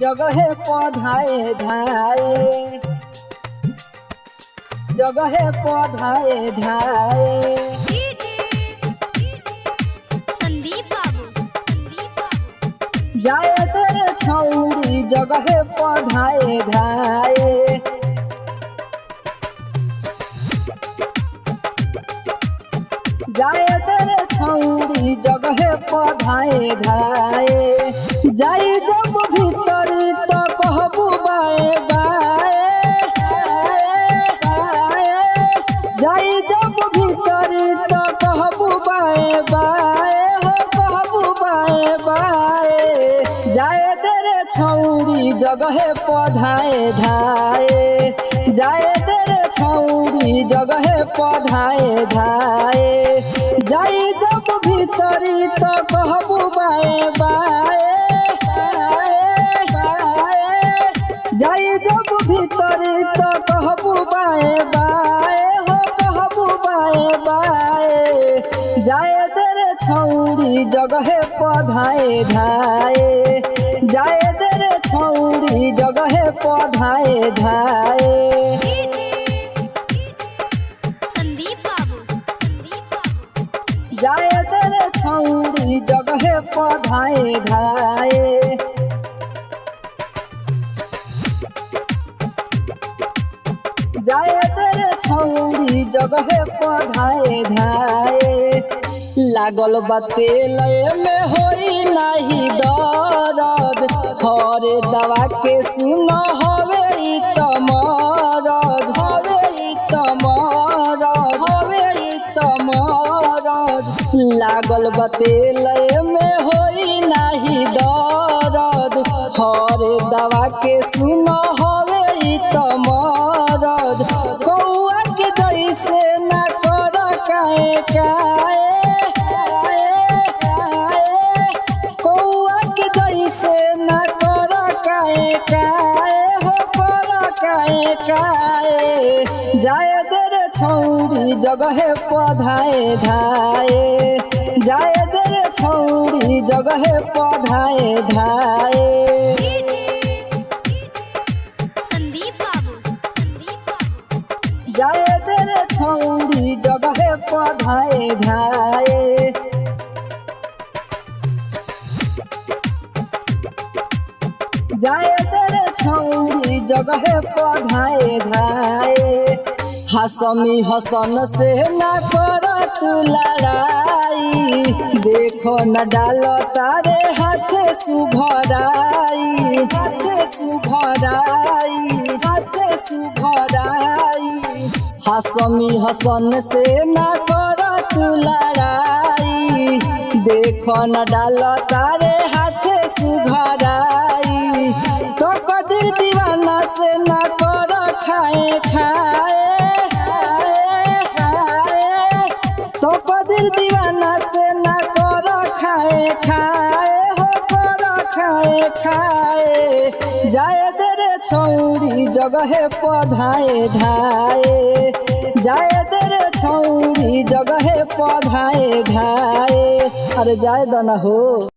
जगह पौधाए धाए, जगह पौधाए धाए। संदीप बाबू जाए तेरे छौरी जगह पौधाए धाए। जाए तेरे छौरी जगह पौधाए धाए। जाई जब भीतरी तो कहबू बाए बाए बाए। जाई जब भीतरी तो कहबू बाए बाए हो कहबू बाए बाए। जाए तेरे छौरी जगह पौधाए धाए। जाए तेरे छौरी जगह पौधाए धाए। जाई जब भीतरी तो कहबू बाए बाए बाए। जाई जब भीतरी तो कहबू बाए बाए हो कहबू बाए बाए। जाए तेरे छौरी जगह पौधाए धाए। जाए तेरे छौरी जगह पौधाए धाए। संदीप बाबू जाए तेरे छौरी जगह पौधाए धाए। जाए तेरे छौरी जगह पौधाए धाए। लागल बतेल में होई नाही दर्द। हर दवा के सुन हवे ई त मरद। हवे ई त मरद। हवे ई त मरद। लागल बतेल में होई नाही दर्द। हर दवा के सुन हवे ई त मरद। कौआ के जैसे न कर काए काए। कौआ के जैसे न कर काए काए हो कर काए काए। जाए तेरे छौरी जगह पौधाए धाए। जाए तेरे छौरी जगह पौधाए धाए। संदीप बाबू जाए तेरे छौरी जगह पौधाए धाए। जाए तेरे छौरी जगह पौधाए धाए। हसमी हसन से न कर तू लड़ाई। देखो न डालो तारे हाथ सुघराई। हाथ सुघराई। हाथ सुघराई। हसमी हसन से न कर तू लड़ाई। देखो न डालो तारे हाथ सुघराई। तो कदिर दीवाना से न कर खाए खाए। तो कदिर दीवाना से न कर खाए खाए हो कर खाए खाए। जाए तेरे छौरी जगह पौधाए धाए। जाए तेरे छौरी जगह पौधाए धाए। अरे जाए दना हो।